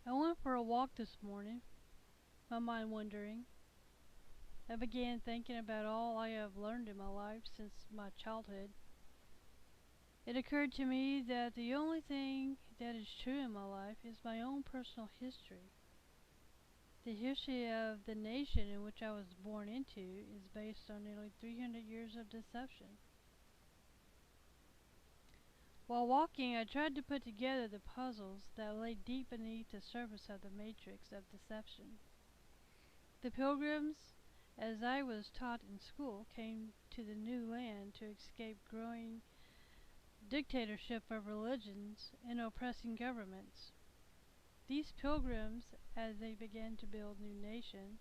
I went for a walk this morning, my mind wandering. I began thinking about all I have learned in my life since my childhood. It occurred to me that the only thing that is true in my life is my own personal history. The history of the nation in which I was born into is based on nearly 300 years of deception. While walking, I tried to put together the puzzles that lay deep beneath the surface of the matrix of deception. The Pilgrims, as I was taught in school, came to the new land to escape growing dictatorship of religions and oppressing governments. These Pilgrims, as they began to build new nation,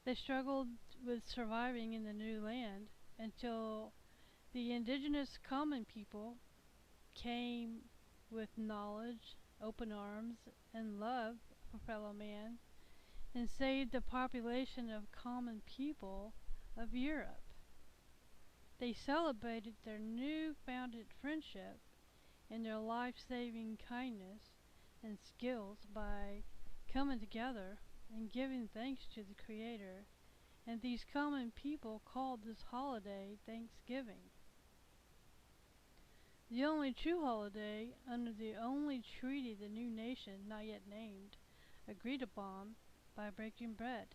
they struggled with surviving in the new land until the indigenous common people came with knowledge, open arms, and love for fellow man and saved the population of common people of Europe. They celebrated their new founded friendship and their life-saving kindness and skills by coming together and giving thanks to the Creator, and these common people called this holiday Thanksgiving. The only true holiday under the only treaty the new nation, not yet named, agreed upon by breaking bread.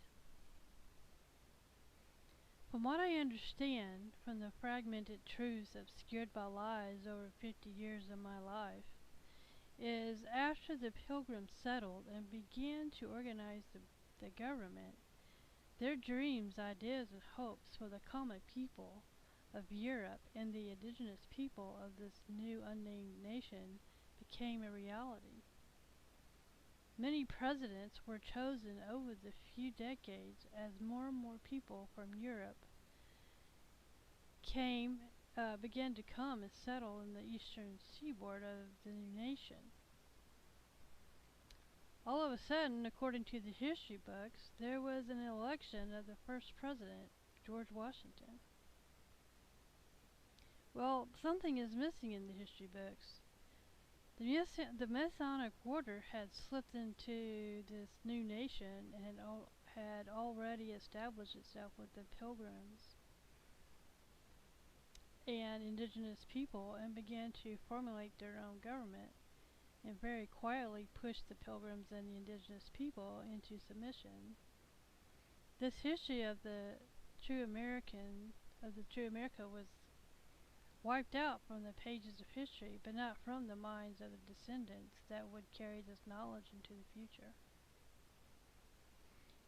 From what I understand from the fragmented truths obscured by lies over 50 years of my life, is after the Pilgrims settled and began to organize the government, their dreams, ideas, and hopes for the common people of Europe and the indigenous people of this new unnamed nation became a reality. Many presidents were chosen over the few decades as more and more people from Europe began to come and settle in the eastern seaboard of the new nation. All of a sudden, according to the history books, there was an election of the first president, George Washington. Well, something is missing in the history books. The Masonic order had slipped into this new nation and had already established itself with the Pilgrims and indigenous people and began to formulate their own government and very quietly pushed the Pilgrims and the indigenous people into submission. This history of the true America was wiped out from the pages of history, but not from the minds of the descendants that would carry this knowledge into the future.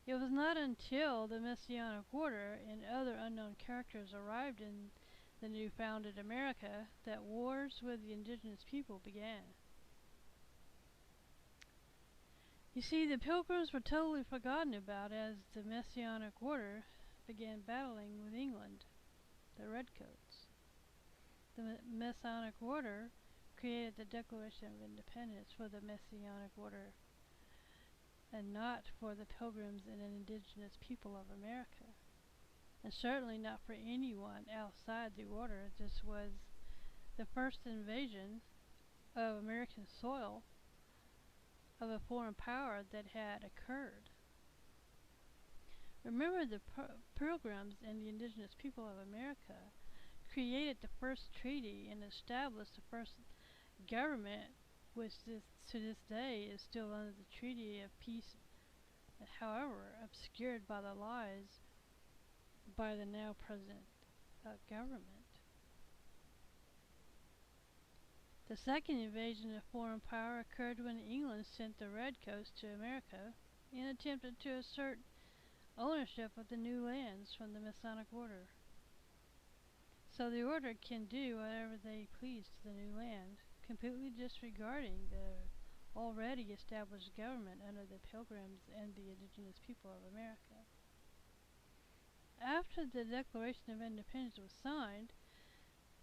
It was not until the Messianic Order and other unknown characters arrived in the new founded America that wars with the indigenous people began. You see, the Pilgrims were totally forgotten about as the Messianic Order began battling with England, the Redcoats. The Masonic Order created the Declaration of Independence for the Messianic Order and not for the Pilgrims and indigenous people of America. And certainly not for anyone outside the order. This was the first invasion of American soil of a foreign power that had occurred. Remember, the Pilgrims and the indigenous people of America created the first treaty and established the first government, which to this day is still under the Treaty of Peace, however obscured by the lies by the now present government. The second invasion of foreign power occurred when England sent the Redcoats to America and attempted to assert ownership of the new lands from the Masonic Order. So the order can do whatever they please to the new land, completely disregarding the already established government under the Pilgrims and the indigenous people of America. After the Declaration of Independence was signed,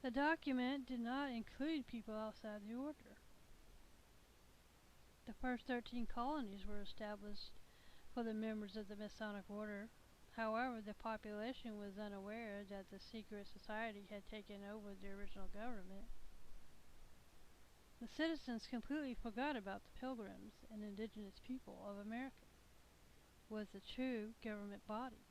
the document did not include people outside the order. The first 13 colonies were established for the members of the Masonic Order. However, the population was unaware that the secret society had taken over the original government. The citizens completely forgot about the Pilgrims and indigenous people of America was the true government body.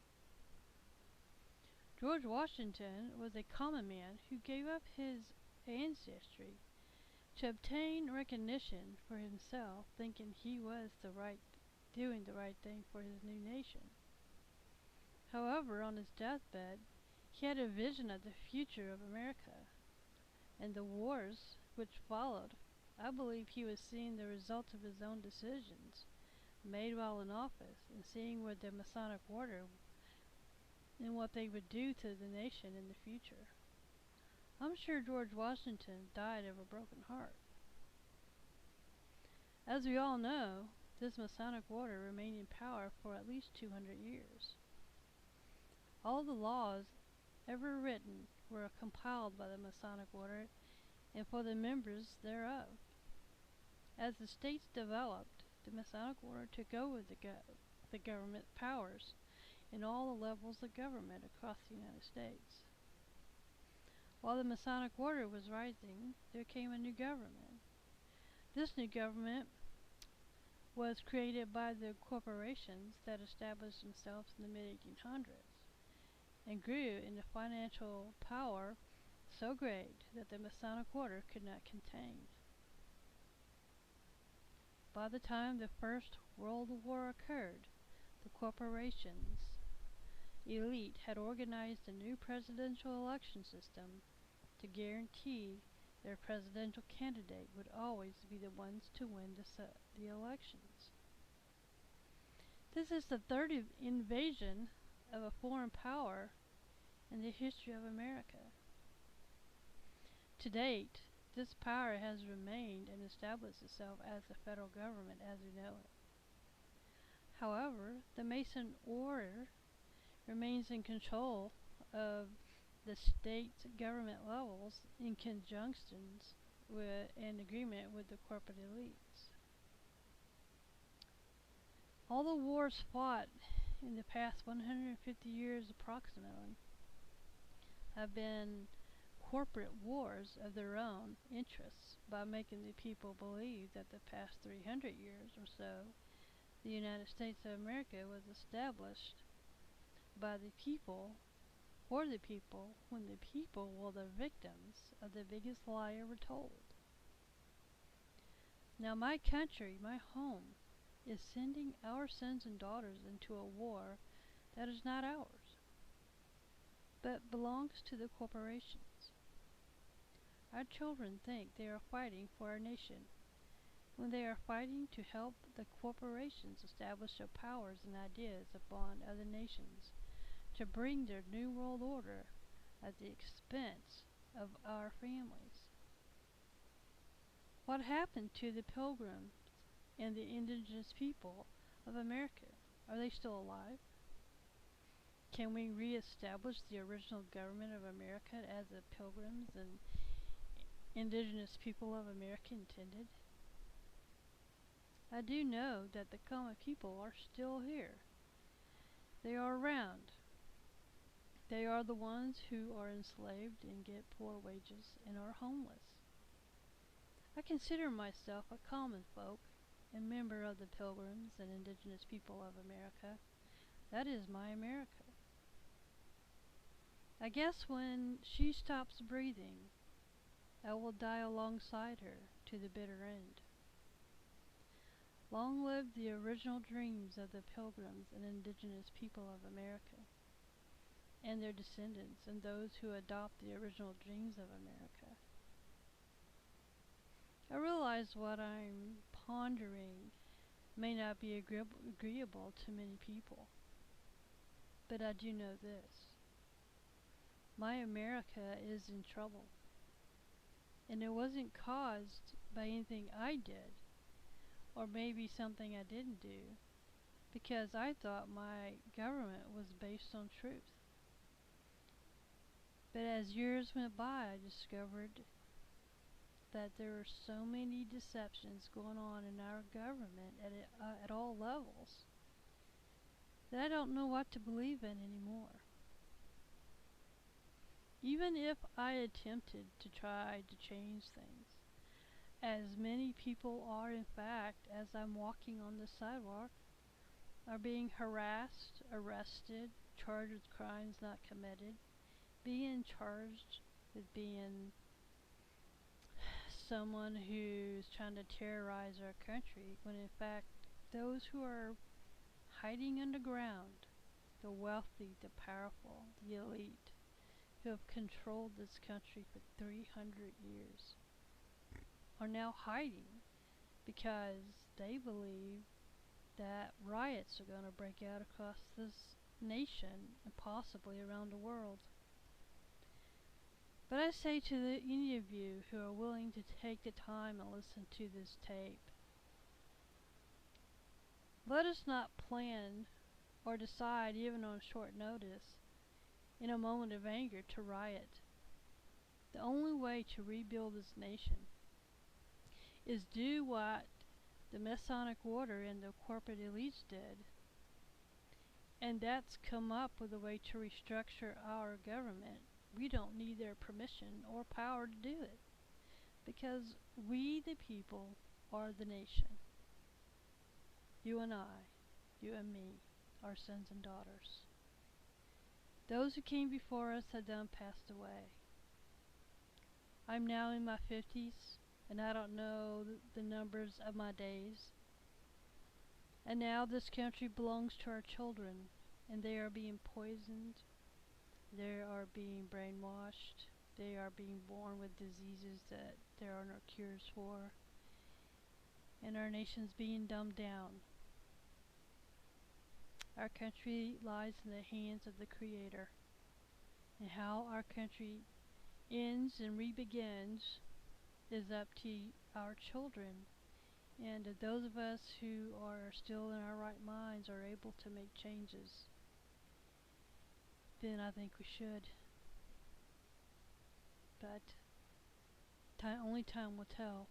George Washington was a common man who gave up his ancestry to obtain recognition for himself, thinking he was doing the right thing for his new nation. However, on his deathbed, he had a vision of the future of America and the wars which followed. I believe he was seeing the result of his own decisions made while in office and seeing where the Masonic Order and what they would do to the nation in the future. I'm sure George Washington died of a broken heart. As we all know, this Masonic Order remained in power for at least 200 years. All the laws ever written were compiled by the Masonic Order and for the members thereof. As the states developed, the Masonic Order took over the government powers in all the levels of government across the United States. While the Masonic Order was rising, there came a new government. This new government was created by the corporations that established themselves in the mid-1800s and grew into financial power so great that the Masonic Order could not contain. By the time the First World War occurred, the corporations elite had organized a new presidential election system to guarantee their presidential candidate would always be the ones to win the elections. This is the third invasion of a foreign power in the history of America. To date, this power has remained and established itself as the federal government as we know it. However, the Mason Order remains in control of the state's government levels in conjunction with an agreement with the corporate elites. All the wars fought in the past 150 years approximately have been corporate wars of their own interests by making the people believe that the past 300 years or so the United States of America was established by the people for the people when the people were the victims of the biggest lie ever told. Now my country, my home, is sending our sons and daughters into a war that is not ours, but belongs to the corporations. Our children think they are fighting for our nation, when they are fighting to help the corporations establish their powers and ideas upon other nations, to bring their new world order at the expense of our families. What happened to the Pilgrims and the indigenous people of America? Are they still alive? Can we re-establish the original government of America as the Pilgrims and indigenous people of America intended? I do know that the common people are still here. They are around. They are the ones who are enslaved and get poor wages and are homeless. I consider myself a common folk and member of the Pilgrims and indigenous people of America. That is my America. I guess when she stops breathing, I will die alongside her to the bitter end. Long live the original dreams of the Pilgrims and indigenous people of America, and their descendants and those who adopt the original dreams of America. I realize what I'm pondering may not be agreeable to many people, but I do know this. My America is in trouble, and it wasn't caused by anything I did, or maybe something I didn't do, because I thought my government was based on truth. But as years went by, I discovered that there are so many deceptions going on in our government at all levels that I don't know what to believe in anymore. Even if I attempted to try to change things, as many people are, in fact, as I'm walking on the sidewalk, are being harassed, arrested, charged with crimes not committed, being charged with being someone who's trying to terrorize our country, when in fact those who are hiding underground, the wealthy, the powerful, the elite, who have controlled this country for 300 years, are now hiding because they believe that riots are going to break out across this nation and possibly around the world. But I say to any of you who are willing to take the time and listen to this tape, let us not plan or decide, even on short notice, in a moment of anger, to riot. The only way to rebuild this nation is do what the Masonic Order and the corporate elites did, and that's come up with a way to restructure our government. We don't need their permission or power to do it, because we, the people, are the nation. You and I, you and me, our sons and daughters. Those who came before us have done passed away. I'm now in my 50s, and I don't know the numbers of my days. And now this country belongs to our children, and they are being poisoned, they are being brainwashed, they are being born with diseases that there are no cures for, and our nation's being dumbed down. Our country lies in the hands of the Creator, and how our country ends and re-begins is up to our children. And if those of us who are still in our right minds are able to make changes, then I think we should. But only time will tell.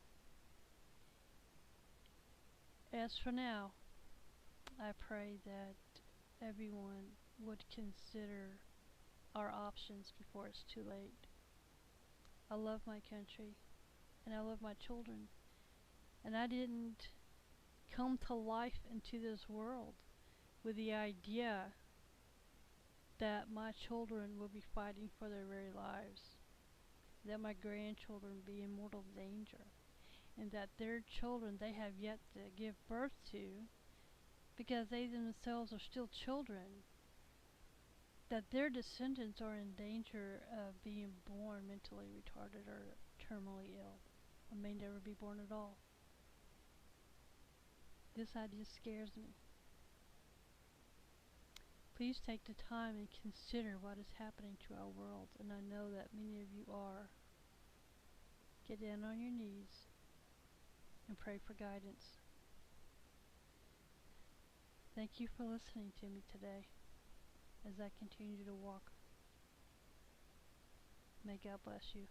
As for now, I pray that everyone would consider our options before it's too late. I love my country, and I love my children, and I didn't come to life into this world with the idea that my children will be fighting for their very lives, that my grandchildren will be in mortal danger, and that their children they have yet to give birth to, because they themselves are still children, that their descendants are in danger of being born mentally retarded or terminally ill, or may never be born at all. This idea scares me. Please take the time and consider what is happening to our world, and I know that many of you are. Get down on your knees and pray for guidance. Thank you for listening to me today as I continue to walk. May God bless you.